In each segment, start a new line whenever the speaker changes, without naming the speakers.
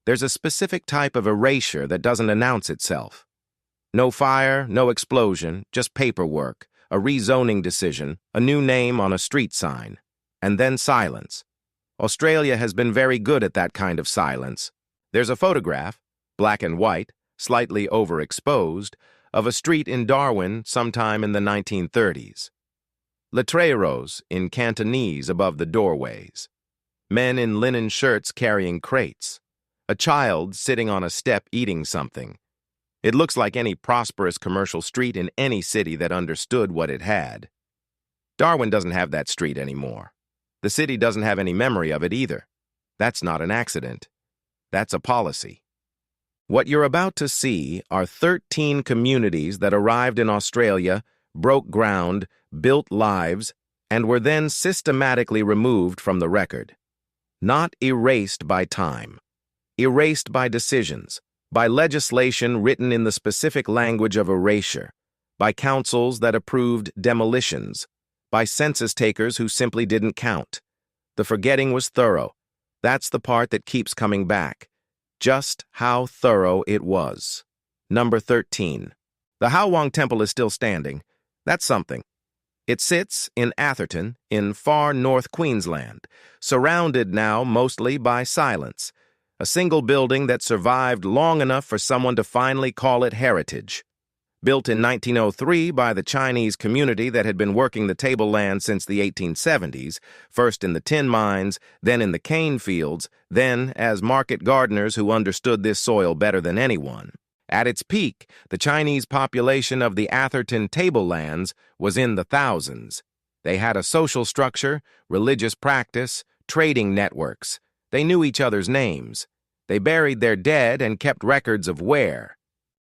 There's a specific type of erasure that doesn't announce itself. No fire, no explosion, just paperwork, a rezoning decision, a new name on a street sign, and then silence. Australia has been very good at that kind of silence. There's a photograph, black and white, slightly overexposed, of a street in Darwin sometime in the 1930s. Letreros in Cantonese above the doorways. Men in linen shirts carrying crates. A child sitting on a step eating something. It looks like any prosperous commercial street in any city that understood what it had. Darwin doesn't have that street anymore. The city doesn't have any memory of it either. That's not an accident. That's a policy. What you're about to see are 13 communities that arrived in Australia, broke ground, built lives, and were then systematically removed from the record. Not erased by time. Erased by decisions, by legislation written in the specific language of erasure, by councils that approved demolitions, by census takers who simply didn't count. The forgetting was thorough. That's the part that keeps coming back. Just how thorough it was. Number 13. The Howong Temple is still standing. That's something. It sits in Atherton, in far north Queensland, surrounded now mostly by silence. A single building that survived long enough for someone to finally call it heritage. Built in 1903 by the Chinese community that had been working the tableland since the 1870s, first in the tin mines, then in the cane fields, then as market gardeners who understood this soil better than anyone. At its peak, the Chinese population of the Atherton tablelands was in the thousands. They had a social structure, religious practice, trading networks. They knew each other's names. They buried their dead and kept records of where.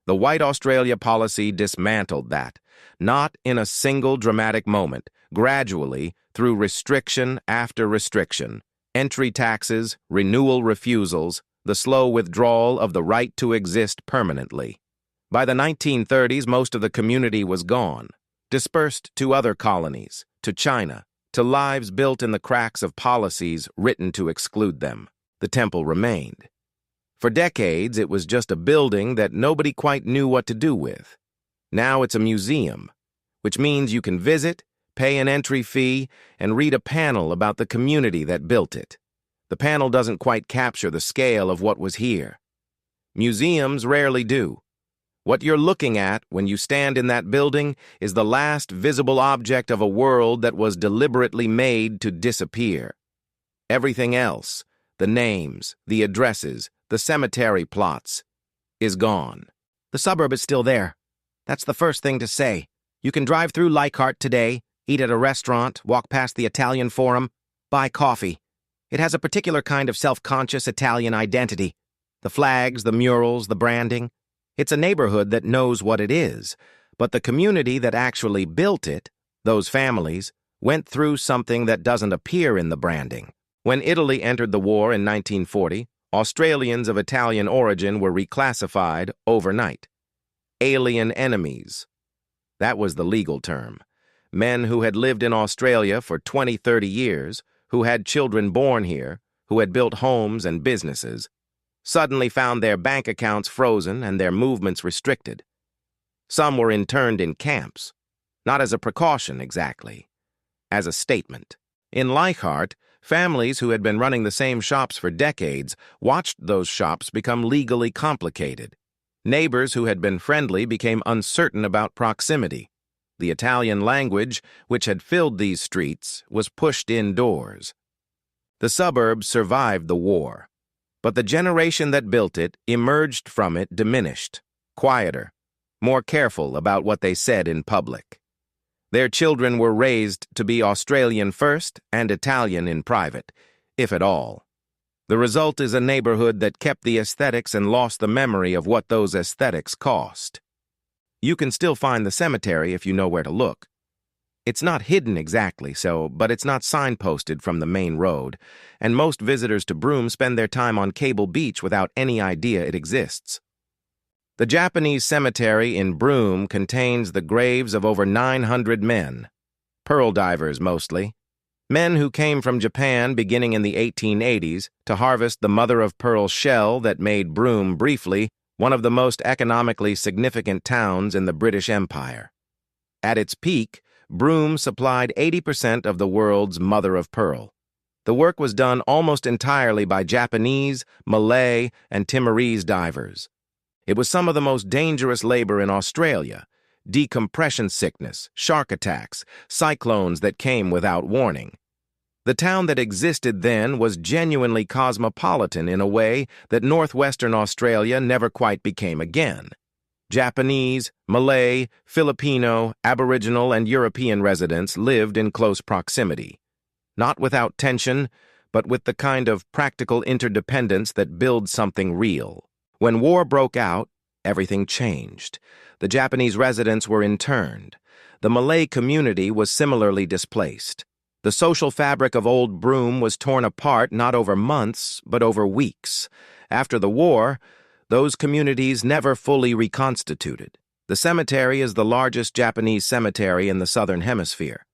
The White Australia policy dismantled that, not in a single dramatic moment, gradually through restriction after restriction, entry taxes, renewal refusals, the slow withdrawal of the right to exist permanently. By the 1930s, most of the community was gone, dispersed to other colonies, to China, to lives built in the cracks of policies written to exclude them. The temple remained. For decades, it was just a building that nobody quite knew what to do with. Now it's a museum, which means you can visit, pay an entry fee, and read a panel about the community that built it. The panel doesn't quite capture the scale of what was here. Museums rarely do. What you're looking at when you stand in that building is the last visible object of a world that was deliberately made to disappear. Everything else, the names, the addresses, the cemetery plots, is gone. The suburb is still there. That's the first thing to say. You can drive through Leichhardt today, eat at a restaurant, walk past the Italian Forum, buy coffee. It has a particular kind of self-conscious Italian identity. The flags, the murals, the branding. It's a neighborhood that knows what it is, but the community that actually built it, those families, went through something that doesn't appear in the branding. When Italy entered the war in 1940, Australians of Italian origin were reclassified overnight. Alien enemies. That was the legal term. Men who had lived in Australia for 20, 30 years, who had children born here, who had built homes and businesses, suddenly found their bank accounts frozen and their movements restricted. Some were interned in camps, not as a precaution exactly, as a statement. In Leichhardt, families who had been running the same shops for decades watched those shops become legally complicated. Neighbors who had been friendly became uncertain about proximity. The Italian language, which had filled these streets, was pushed indoors. The suburbs survived the war, but the generation that built it emerged from it diminished, quieter, more careful about what they said in public. Their children were raised to be Australian first and Italian in private, if at all. The result is a neighborhood that kept the aesthetics and lost the memory of what those aesthetics cost. You can still find the cemetery if you know where to look. It's not hidden exactly so, but it's not signposted from the main road, and most visitors to Broome spend their time on Cable Beach without any idea it exists. The Japanese cemetery in Broome contains the graves of over 900 men, pearl divers mostly. Men who came from Japan beginning in the 1880s to harvest the mother-of-pearl shell that made Broome briefly one of the most economically significant towns in the British Empire. At its peak, Broome supplied 80% of the world's mother-of-pearl. The work was done almost entirely by Japanese, Malay, and Timorese divers. It was some of the most dangerous labor in Australia: decompression sickness, shark attacks, cyclones that came without warning. The town that existed then was genuinely cosmopolitan in a way that northwestern Australia never quite became again. Japanese, Malay, Filipino, Aboriginal, and European residents lived in close proximity. Not without tension, but with the kind of practical interdependence that builds something real. When war broke out, everything changed. The Japanese residents were interned. The Malay community was similarly displaced. The social fabric of Old Broome was torn apart not over months, but over weeks. After the war, those communities never fully reconstituted. The cemetery is the largest Japanese cemetery in the Southern Hemisphere.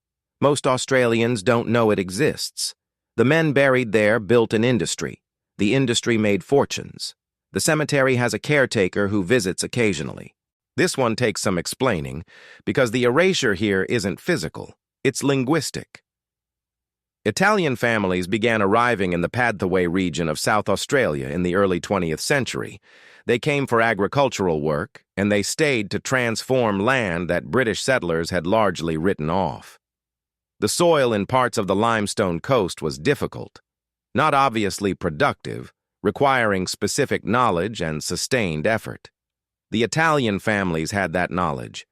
Most Australians don't know it exists. The men buried there built an industry. The industry made fortunes. The cemetery has a caretaker who visits occasionally. This one takes some explaining, because the erasure here isn't physical, it's linguistic. Italian families began arriving in the Padthaway region of South Australia in the early 20th century. They came for agricultural work, and they stayed to transform land that British settlers had largely written off. The soil in parts of the limestone coast was difficult, not obviously productive, requiring specific knowledge and sustained effort. The Italian families had that knowledge.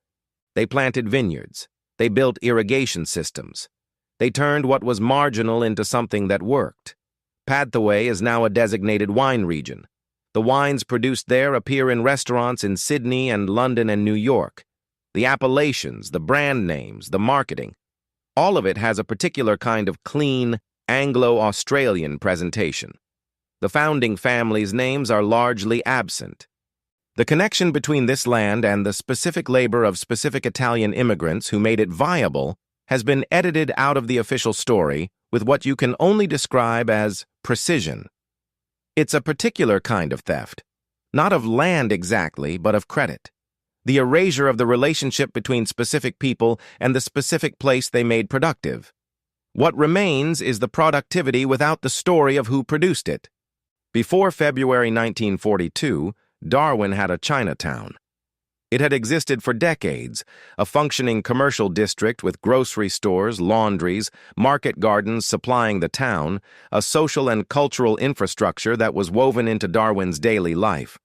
They planted vineyards. They built irrigation systems. They turned what was marginal into something that worked. Padthaway is now a designated wine region. The wines produced there appear in restaurants in Sydney and London and New York. The appellations, the brand names, the marketing, all of it has a particular kind of clean, Anglo-Australian presentation. The founding families' names are largely absent. The connection between this land and the specific labor of specific Italian immigrants who made it viable has been edited out of the official story with what you can only describe as precision. It's a particular kind of theft, not of land exactly, but of credit. The erasure of the relationship between specific people and the specific place they made productive. What remains is the productivity without the story of who produced it. Before February 1942, Darwin had a Chinatown. It had existed for decades, a functioning commercial district with grocery stores, laundries, market gardens supplying the town, a social and cultural infrastructure that was woven into Darwin's daily life.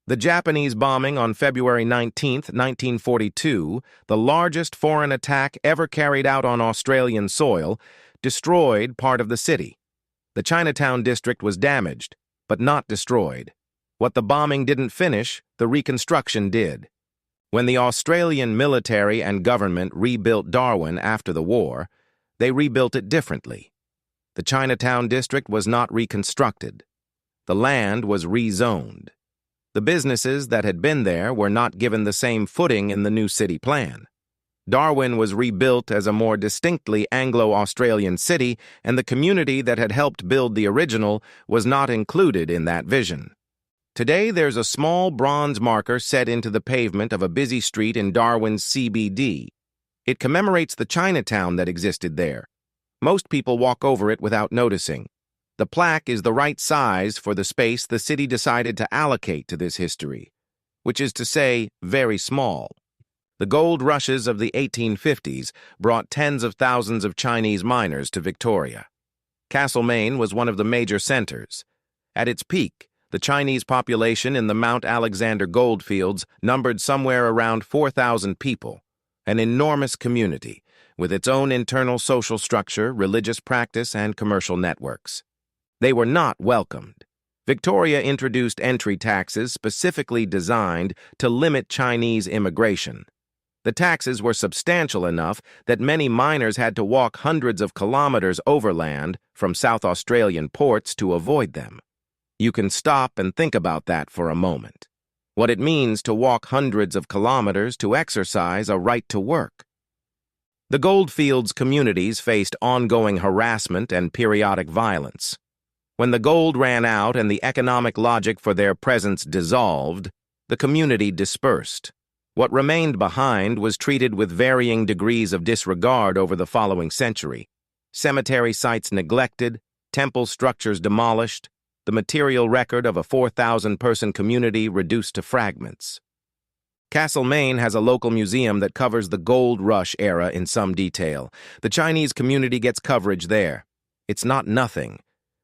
The Japanese bombing on February 19, 1942, the largest foreign attack ever carried out on Australian soil, destroyed part of the city. The Chinatown district was damaged, but not destroyed. What the bombing didn't finish, the reconstruction did. When the Australian military and government rebuilt Darwin after the war, they rebuilt it differently. The Chinatown district was not reconstructed. The land was rezoned. The businesses that had been there were not given the same footing in the new city plan. Darwin was rebuilt as a more distinctly Anglo-Australian city, and the community that had helped build the original was not included in that vision. Today, there's a small bronze marker set into the pavement of a busy street in Darwin's CBD. It commemorates the Chinatown that existed there. Most people walk over it without noticing. The plaque is the right size for the space the city decided to allocate to this history, which is to say, very small. The gold rushes of the 1850s brought tens of thousands of Chinese miners to Victoria. Castlemaine was one of the major centers. At its peak, the Chinese population in the Mount Alexander goldfields numbered somewhere around 4,000 people, an enormous community with its own internal social structure, religious practice, and commercial networks. They were not welcomed. Victoria introduced entry taxes specifically designed to limit Chinese immigration. The taxes were substantial enough that many miners had to walk hundreds of kilometers overland from South Australian ports to avoid them. You can stop and think about that for a moment. What it means to walk hundreds of kilometers to exercise a right to work. The goldfields communities faced ongoing harassment and periodic violence. When the gold ran out and the economic logic for their presence dissolved, the community dispersed. What remained behind was treated with varying degrees of disregard over the following century. Cemetery sites neglected, temple structures demolished, the material record of a 4,000-person community reduced to fragments. Castlemaine has a local museum that covers the gold rush era in some detail. The Chinese community gets coverage there. It's not nothing,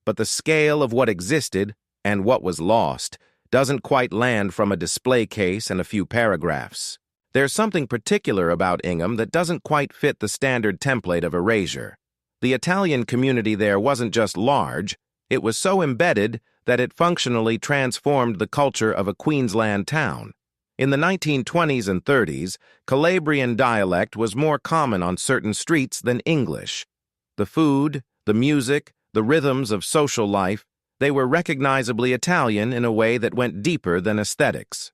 but the scale of what existed and what was lost doesn't quite land from a display case and a few paragraphs. There's something particular about Ingham that doesn't quite fit the standard template of erasure. The Italian community there wasn't just large, it was so embedded that it functionally transformed the culture of a Queensland town. In the 1920s and 30s, Calabrian dialect was more common on certain streets than English. The food, the music, the rhythms of social life, they were recognizably Italian in a way that went deeper than aesthetics.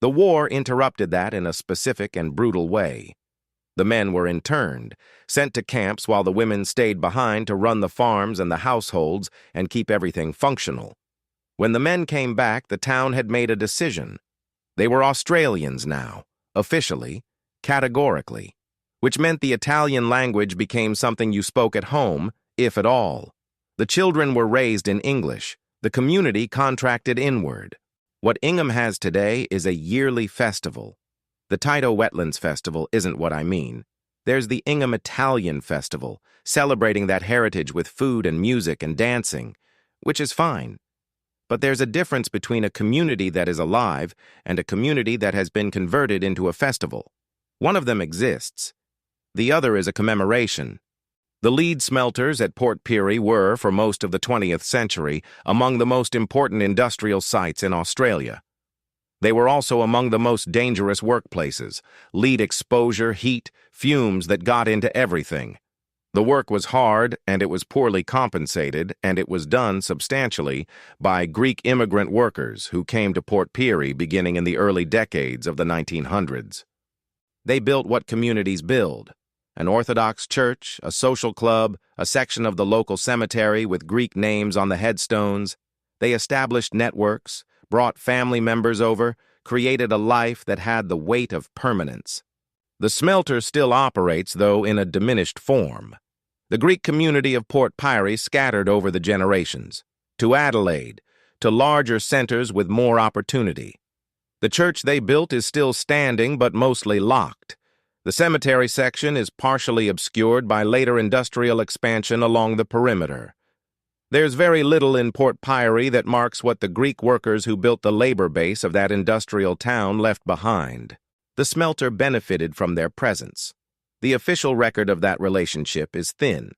The war interrupted that in a specific and brutal way. The men were interned, sent to camps while the women stayed behind to run the farms and the households and keep everything functional. When the men came back, the town had made a decision. They were Australians now, officially, categorically, which meant the Italian language became something you spoke at home, if at all. The children were raised in English. The community contracted inward. What Ingham has today is a yearly festival. The Tyto Wetlands Festival isn't what I mean. There's the Ingham Italian Festival, celebrating that heritage with food and music and dancing, which is fine. But there's a difference between a community that is alive and a community that has been converted into a festival. One of them exists. The other is a commemoration. The lead smelters at Port Pirie were, for most of the 20th century, among the most important industrial sites in Australia. They were also among the most dangerous workplaces. Lead exposure, heat, fumes that got into everything. The work was hard, and it was poorly compensated, and it was done substantially by Greek immigrant workers who came to Port Pirie beginning in the early decades of the 1900s. They built what communities build: an Orthodox church, a social club, a section of the local cemetery with Greek names on the headstones. They established networks, brought family members over, created a life that had the weight of permanence. The smelter still operates, though in a diminished form. The Greek community of Port Pirie scattered over the generations, to Adelaide, to larger centers with more opportunity. The church they built is still standing but mostly locked. The cemetery section is partially obscured by later industrial expansion along the perimeter. There's very little in Port Pirie that marks what the Greek workers who built the labor base of that industrial town left behind. The smelter benefited from their presence. The official record of that relationship is thin.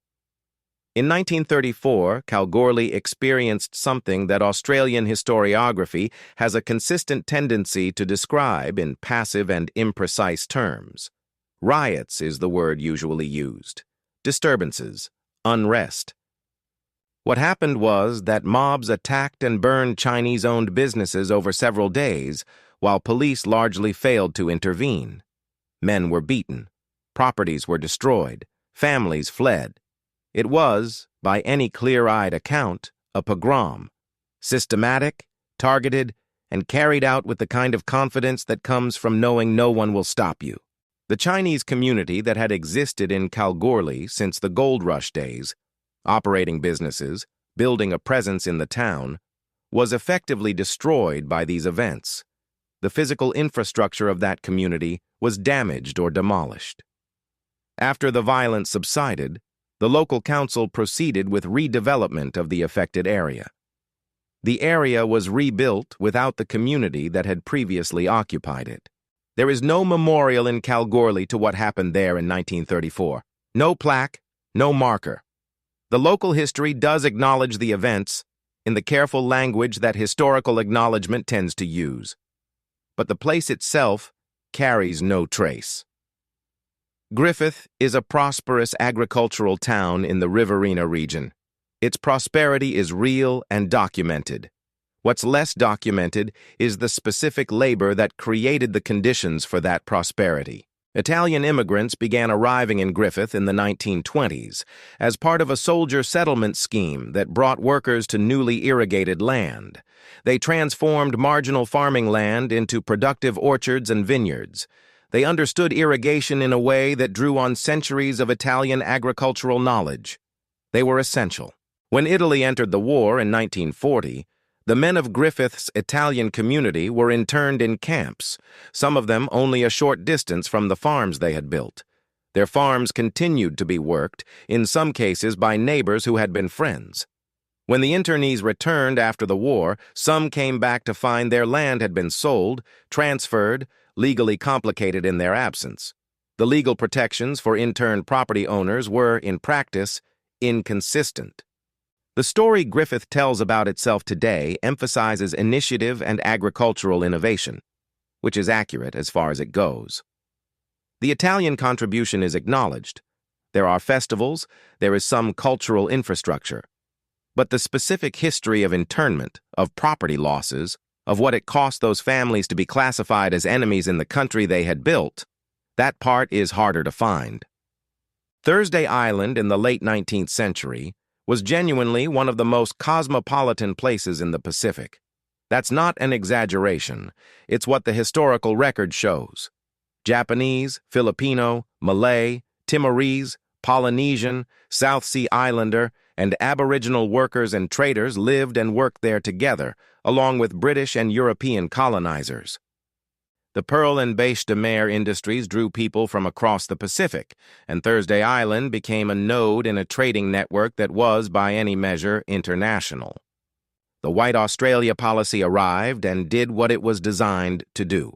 In 1934, Kalgoorlie experienced something that Australian historiography has a consistent tendency to describe in passive and imprecise terms. Riots is the word usually used. Disturbances, unrest. What happened was that mobs attacked and burned Chinese-owned businesses over several days, while police largely failed to intervene. Men were beaten. Properties were destroyed. Families fled. It was, by any clear-eyed account, a pogrom. Systematic, targeted, and carried out with the kind of confidence that comes from knowing no one will stop you. The Chinese community that had existed in Kalgoorlie since the gold rush days, operating businesses, building a presence in the town, was effectively destroyed by these events. The physical infrastructure of that community was damaged or demolished. After the violence subsided, the local council proceeded with redevelopment of the affected area. The area was rebuilt without the community that had previously occupied it. There is no memorial in Kalgoorlie to what happened there in 1934. No plaque, no marker. The local history does acknowledge the events in the careful language that historical acknowledgement tends to use. But the place itself carries no trace. Griffith is a prosperous agricultural town in the Riverina region. Its prosperity is real and documented. What's less documented is the specific labor that created the conditions for that prosperity. Italian immigrants began arriving in Griffith in the 1920s as part of a soldier settlement scheme that brought workers to newly irrigated land. They transformed marginal farming land into productive orchards and vineyards. They understood irrigation in a way that drew on centuries of Italian agricultural knowledge. They were essential. When Italy entered the war in 1940, the men of Griffith's Italian community were interned in camps, some of them only a short distance from the farms they had built. Their farms continued to be worked, in some cases by neighbors who had been friends. When the internees returned after the war, some came back to find their land had been sold, transferred, legally complicated in their absence. The legal protections for interned property owners were, in practice, inconsistent. The story Griffith tells about itself today emphasizes initiative and agricultural innovation, which is accurate as far as it goes. The Italian contribution is acknowledged. There are festivals, there is some cultural infrastructure. But the specific history of internment, of property losses, of what it cost those families to be classified as enemies in the country they had built, that part is harder to find. Thursday Island in the late 19th century was genuinely one of the most cosmopolitan places in the Pacific. That's not an exaggeration. It's what the historical record shows. Japanese, Filipino, Malay, Timorese, Polynesian, South Sea Islander, and Aboriginal workers and traders lived and worked there together, along with British and European colonizers. The pearl and bêche de mer industries drew people from across the Pacific, and Thursday Island became a node in a trading network that was, by any measure, international. The White Australia policy arrived and did what it was designed to do.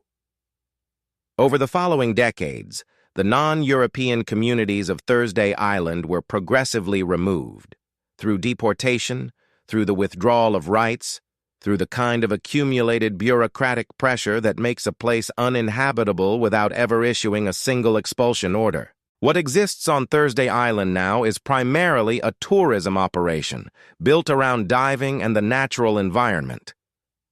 Over the following decades, the non-European communities of Thursday Island were progressively removed, through deportation, through the withdrawal of rights, through the kind of accumulated bureaucratic pressure that makes a place uninhabitable without ever issuing a single expulsion order. What exists on Thursday Island now is primarily a tourism operation, built around diving and the natural environment.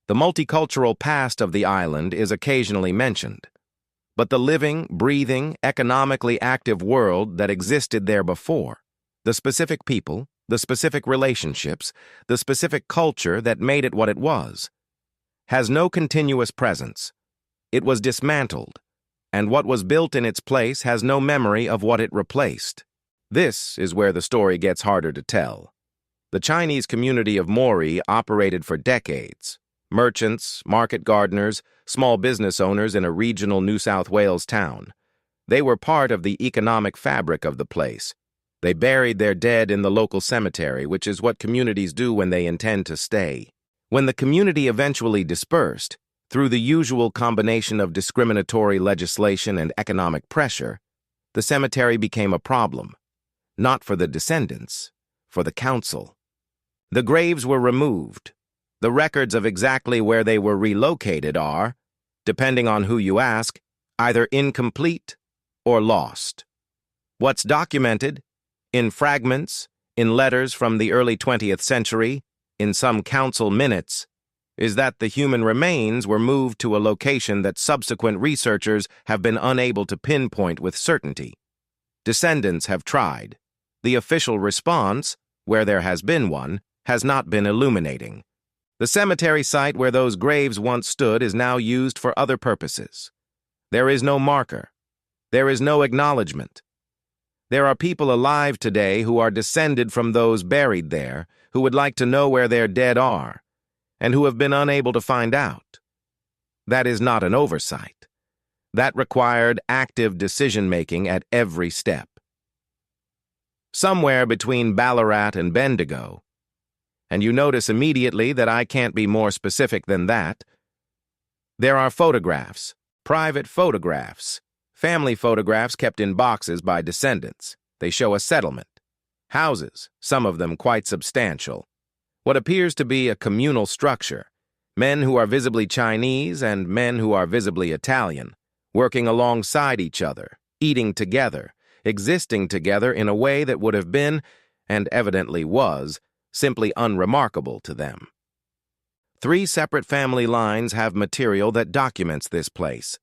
The multicultural past of the island is occasionally mentioned. But the living, breathing, economically active world that existed there before, the specific people, the specific relationships, the specific culture that made it what it was, has no continuous presence. It was dismantled, and what was built in its place has no memory of what it replaced. This is where the story gets harder to tell. The Chinese community of Maori operated for decades. Merchants, market gardeners, small business owners in a regional New South Wales town. They were part of the economic fabric of the place. They buried their dead in the local cemetery, which is what communities do when they intend to stay. When the community eventually dispersed, through the usual combination of discriminatory legislation and economic pressure, the cemetery became a problem, not for the descendants, for the council. The graves were removed. The records of exactly where they were relocated are, depending on who you ask, either incomplete or lost. What's documented, in fragments, in letters from the early 20th century, in some council minutes, is that the human remains were moved to a location that subsequent researchers have been unable to pinpoint with certainty. Descendants have tried. The official response, where there has been one, has not been illuminating. The cemetery site where those graves once stood is now used for other purposes. There is no marker. There is no acknowledgement. There are people alive today who are descended from those buried there, who would like to know where their dead are, and who have been unable to find out. That is not an oversight. That required active decision-making at every step. Somewhere between Ballarat and Bendigo, and you notice immediately that I can't be more specific than that, there are photographs, private photographs, family photographs kept in boxes by descendants. They show a settlement. Houses, some of them quite substantial. What appears to be a communal structure. Men who are visibly Chinese and men who are visibly Italian, working alongside each other, eating together, existing together in a way that would have been, and evidently was, simply unremarkable to them. 3 separate family lines have material that documents this place.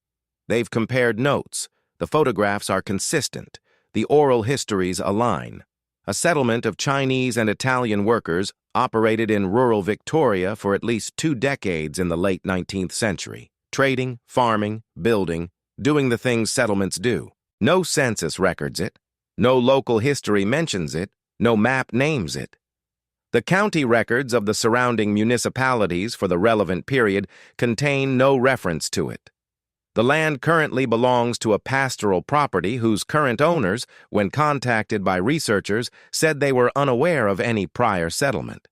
They've compared notes, The photographs are consistent. The oral histories align. A settlement of Chinese and Italian workers operated in rural Victoria for at least 2 decades in the late 19th century. Trading, farming, building, doing the things settlements do. No census records it. No local history mentions it. No map names it. The county records of the surrounding municipalities for the relevant period contain no reference to it. The land currently belongs to a pastoral property whose current owners, when contacted by researchers, said they were unaware of any prior settlement.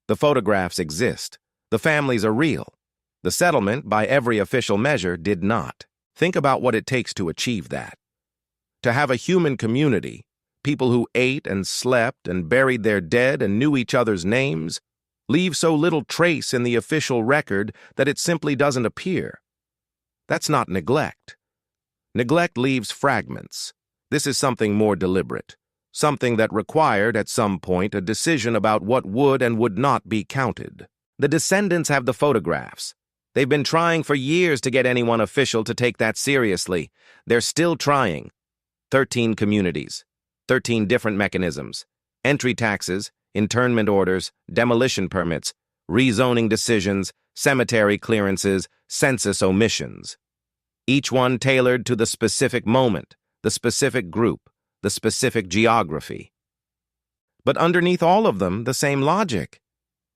The photographs exist. The families are real. The settlement, by every official measure, did not. Think about what it takes to achieve that. To have a human community, people who ate and slept and buried their dead and knew each other's names, leave so little trace in the official record that it simply doesn't appear. That's not neglect. Neglect leaves fragments. This is something more deliberate, something that required at some point a decision about what would and would not be counted. The descendants have the photographs. They've been trying for years to get anyone official to take that seriously. They're still trying. 13 communities. 13 different mechanisms: entry taxes, internment orders, demolition permits, rezoning decisions, cemetery clearances, census omissions. Each one tailored to the specific moment, the specific group, the specific geography. But underneath all of them, the same logic.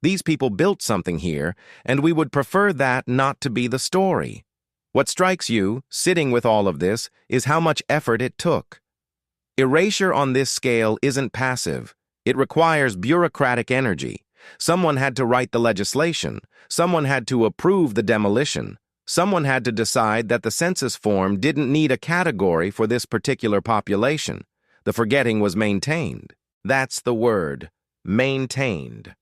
These people built something here, and we would prefer that not to be the story. What strikes you, sitting with all of this, is how much effort it took. Erasure on this scale isn't passive. It requires bureaucratic energy. Someone had to write the legislation. Someone had to approve the demolition. Someone had to decide that the census form didn't need a category for this particular population. The forgetting was maintained. That's the word, maintained.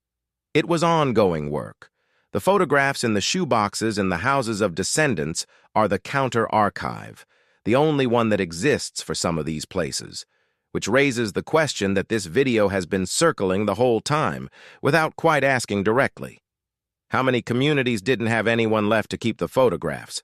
It was ongoing work. The photographs in the shoeboxes in the houses of descendants are the counter-archive, the only one that exists for some of these places, which raises the question that this video has been circling the whole time, without quite asking directly. How many communities didn't have anyone left to keep the photographs?